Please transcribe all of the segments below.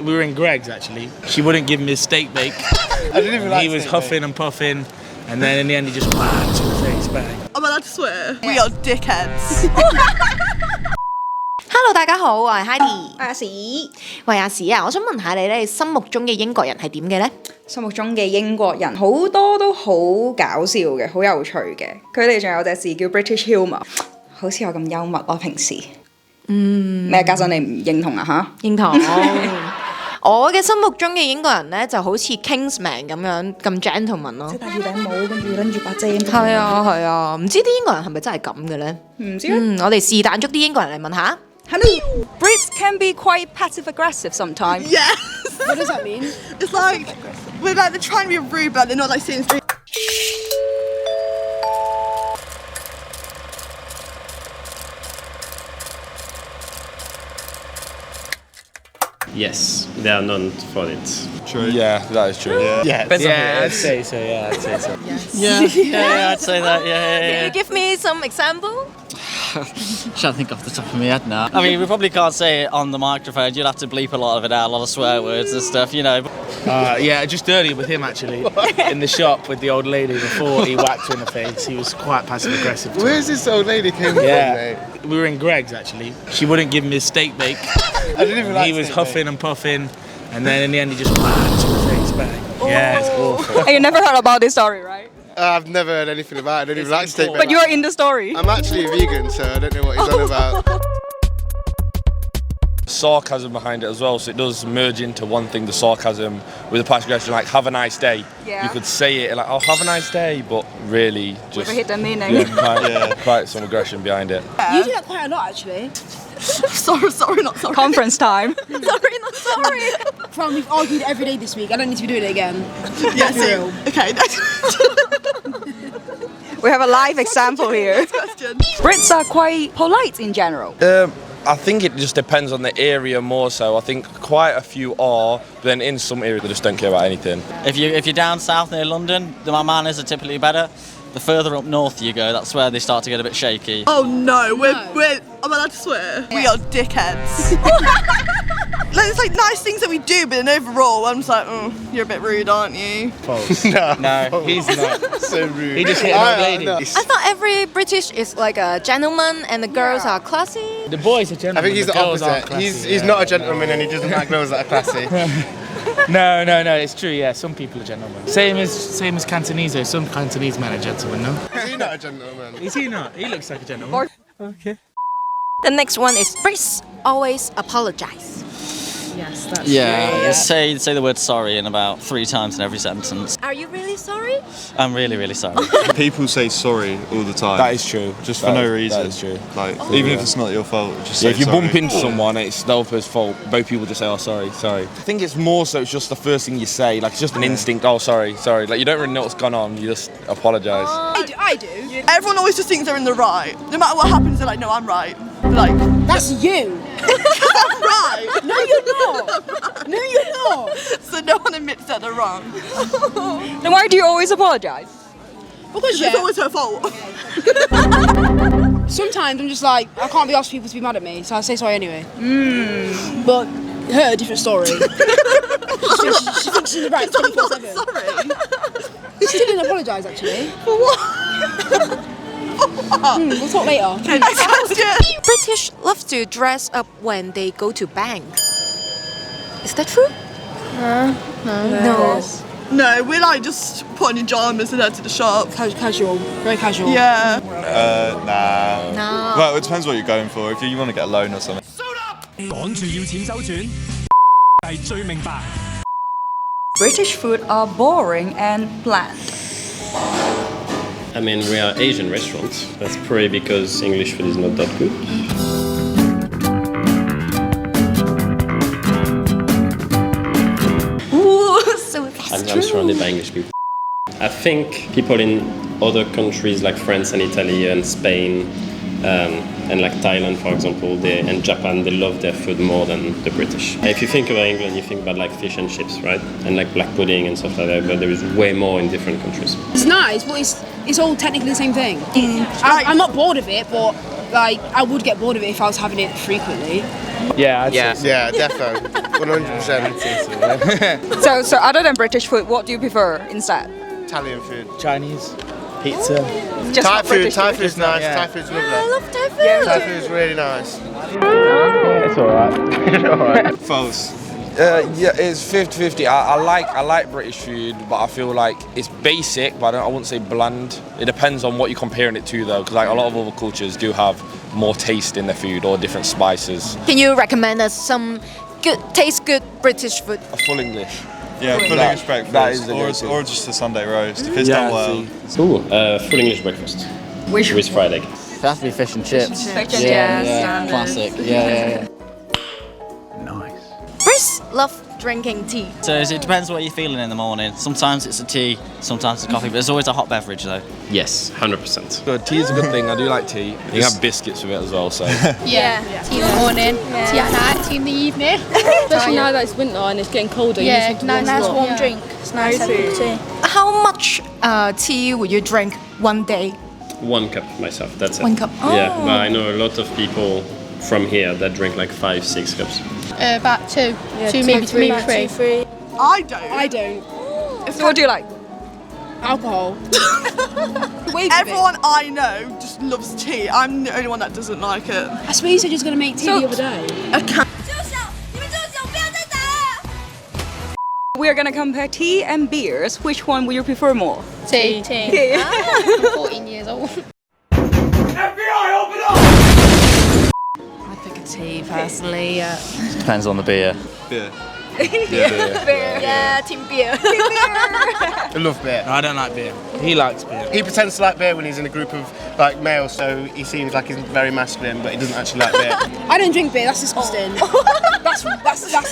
We were in Greg's actually. She wouldn't give me a steak bake. I didn't even like He was huffing and puffing, and then in the end he just whacked to the face, bang. I'm allowed to swear. We are dickheads. Hello， 大家好，我係 Heidi。阿史，喂，阿史啊，我想問下你咧，心目中嘅英國人係點嘅咧？心目中嘅英國人好多都好搞笑嘅，好有趣嘅。佢哋仲有隻字叫 British humour， 好似我咁幽默咯。平時，咩家陣你唔認同啊？嚇，認同。我嘅心目中嘅英國人咧，就好似 Kingsman 咁樣咁 gentleman 咯。即係戴住頂帽，跟住拎住把遮。係啊係啊，唔知啲英國人係咪真係咁嘅咧？唔知我哋是但捉啲英國人嚟問下。Hello, Brits can be quite passive-aggressive sometimes. Yes. What does that mean? It's like we're like they're trying to be rude, but they're not like sitting straight. Yes, they are known for it. True. Yeah, that is true. Yeah. I'd say so. Yeah, I'd say so. Yeah, I'd say that. Yeah. Can you give me some example? Can't think off the top of my head now. I mean, we probably can't say it on the microphone. You'll have to bleep a lot of it out, a lot of swear words and stuff, you know. Yeah, just earlier with him actually, in the shop with the old lady before he whacked her in the face. He was quite passive aggressive. Where's this old lady came from, mate? We were in Greg's actually. She wouldn't give me a steak bake. I didn't even like He was steak huffing and puffing, and then in the end he just whacked to the face, bang. Yeah, it's awful. You never heard about this story, right? I've never heard anything about it. I don't even like steak. But you're in the story. I'm actually a vegan, so I don't know what he's on about. Sarcasm behind it as well, so it does merge into one thing, the sarcasm with the passive aggression, like have a nice day. Yeah. You could say it like, oh, have a nice day, but really just With a hidden meaning. quite some aggression behind it. You do that quite a lot, actually. sorry, not sorry. Conference time. Sorry, not sorry. Fran, we've argued every day this week. I don't need to be doing it again. Yes, real. Okay. We have a live example here. Question. Brits are quite polite in general. I think it just depends on the area more so. I think quite a few are, but then in some areas they just don't care about anything. If you're down south near London, my manners are typically better. The further up north you go, that's where they start to get a bit shaky. Oh no, we're I'm allowed to swear. We are dickheads. Like, it's like nice things that we do, but then overall, I'm just like, you're a bit rude, aren't you? False. No, he's not. so rude. He just hit an old lady. No. I thought every British is like a gentleman and the girls are classy. The boys are gentlemen. I think he's the girls aren't opposite. classy, He's not a gentleman and he doesn't like girls that are classy. No, it's true. Yeah, some people are gentlemen. Same as Cantonese. Some Cantonese men are gentlemen, no? Is he not a gentleman? Is he not? He looks like a gentleman. Okay. The next one is Brits always apologize. Yes, that's Yeah, say the word sorry in about 3 times in every sentence. Are you really sorry? I'm really, really sorry. People say sorry all the time. That is true. Just for no reason. That is true. Like, even if it's not your fault, just say If you sorry. bump into someone, it's the other person's fault. Both people just say, oh, sorry. I think it's more so it's just the first thing you say. Like, it's just an instinct, oh, sorry. Like, you don't really know what's gone on. You just apologise. I do. Everyone always just thinks they're in the right. No matter what happens, they're like, no, I'm right. They're like, That's you. I'm right. No, you're not. No, you're not. So no one admits that they're wrong. Then why do you always apologise? Because It's always her fault. sometimes I'm just like, I can't be asked people to be mad at me, so I say sorry anyway. But her, different story. she thinks she's right 24/7. Sorry. She didn't apologise, actually. For what? We'll talk later. Next question. British love to dress up when they go to bank. Is that true? No. No, we're like just put on your pajamas and head to the shop. Casual. Very casual. Yeah. Nah. No. Well, it depends what you're going for. If you want to get a loan or something. 趕住要錢周轉，係最明白。 British food are boring and bland. I mean, we are Asian restaurants. That's probably because English food is not that good. Ooh, so that's I'm true. surrounded by English people. I think people in other countries like France and Italy and Spain and like Thailand, for example, and Japan, they love their food more than the British. If you think about England, you think about like fish and chips, right? And like black pudding and stuff like that, but there is way more in different countries. It's nice, but it's all technically the same thing. I'm not bored of it, but like I would get bored of it if I was having it frequently. Yeah, I'd Yeah. say Yeah, defo. 100%. So other than British food, what do you prefer instead? Italian food. so. Chinese, pizza. Just Thai not food. British Thai food's nice. Yeah. Thai food's lovely. I love Thai food. Yeah. Thai food's really nice. Yeah, it's alright. It's alright. False. Yeah, it's 50-50. I like British food, but I feel like it's basic, but I wouldn't say bland. It depends on what you're comparing it to, though, because like a lot of other cultures do have more taste in their food or different spices. Can you recommend us some taste good British food? A full English. Yeah, full That- English breakfast. that is the or, go-to. or just a Sunday roast. If it's done well. Ooh, full English breakfast. Which With fried egg. It has to be fish and chips. Fish and Yeah, chips, yeah, and classic. Yeah. Nice. Brits love drinking tea. So it depends what you're feeling in the morning. Sometimes it's a tea, sometimes it's coffee, but there's always a hot beverage though. Yes, 100%. Good. Tea is a good thing. I do like tea. You can have biscuits with it as well. So Yeah. Tea in the morning, tea at night, tea in the evening. Especially now that it's winter and it's getting colder. Yeah, you just want nice to warm drink. It's nice having tea. How much tea would you drink one day? 1 cup myself, that's it. 1 cup. Yeah, Oh. but I know a lot of people from here that drink like 5-6 cups. About two. Yeah, two, two, maybe three. three. I don't. I don't. So what do you like? Alcohol. Everyone I know just loves tea. I'm the only one that doesn't like it. I swear you said you was going to make tea the other day. I can't. We are gonna compare tea and beers. Which one would you prefer more? Tea. Tea. I'm 14 years old. I pick a tea personally. Depends on the beer. Beer. Yeah, team beer. I love beer. I don't like beer. He likes beer. He pretends to like beer when he's in a group of like males, so he seems like he's very masculine, but he doesn't actually like beer. I don't drink beer. That's disgusting. That's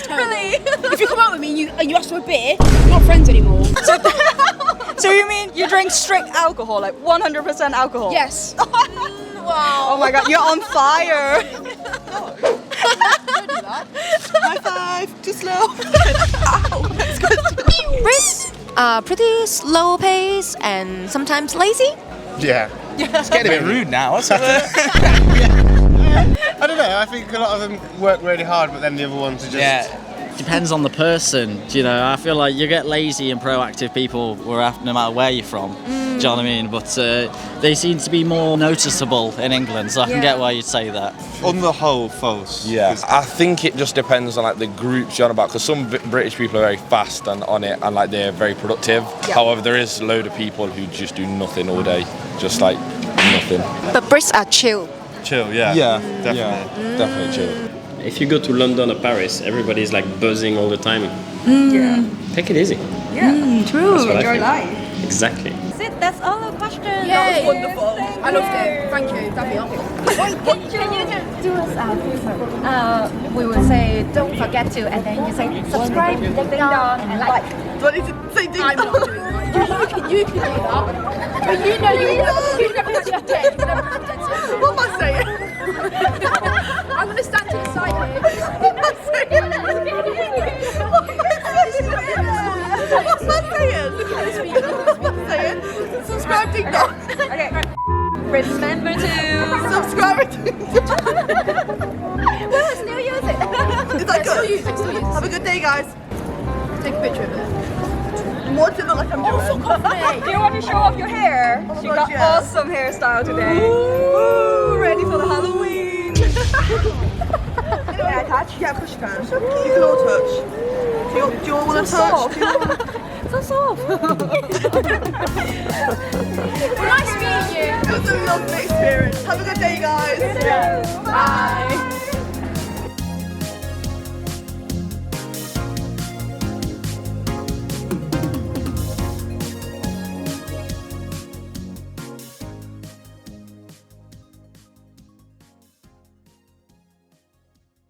terrible. Really? If you come out with me and you ask for a beer, we're not friends anymore. So you mean you drink strict alcohol, like 100% alcohol? Yes. Wow. Oh my god, you're on fire. High five. Too slow. Brits are pretty slow pace and sometimes lazy. Yeah. It's getting a bit rude now. What's up? I don't know. I think a lot of them work really hard, but then the other ones are just. Yeah. Depends on the person, you know. I feel like you get lazy and proactive people no matter where you're from. Do you know what I mean? But they seem to be more noticeable in England, so I can get why you'd say that. On the whole, false. yeah, I think it just depends on like the groups you're on about. Because some British people are very fast and on it, and like they're very productive. However, there is a load of people who just do nothing all day, just like nothing. But Brits are chill. Chill, yeah. Definitely. Yeah, definitely chill. If you go to London or Paris, everybody's like buzzing all the time. Yeah. Take it easy. True. That's what I Enjoy think. life. Exactly. That's all the questions. That was wonderful. I loved it. Thank you. That'd be awesome. Can you do us we will say don't forget to, and then you say subscribe, ding dong, and like. Do I need to say ding I'm not doing that. You can do that. But you know you never had your dead. You never had dead. What am I saying? I'm going to stand to the side here. What am I saying? What's that saying? What's that saying? Subscribe ding dong. Okay. Remember to Subscribe ding dong. Well, still use it. Is that good? Still use. Have a good day, guys. Take a picture of it. What does it look like I'm doing? Do you want to show off your hair? Oh my You God, got yeah. awesome hairstyle today. Ooh, ready for the Halloween. Can I touch? Yeah, push you can. You can all touch. Do you all want to touch? So soft. Nice meeting you. It was a lovely experience. Have a good day, guys. Bye.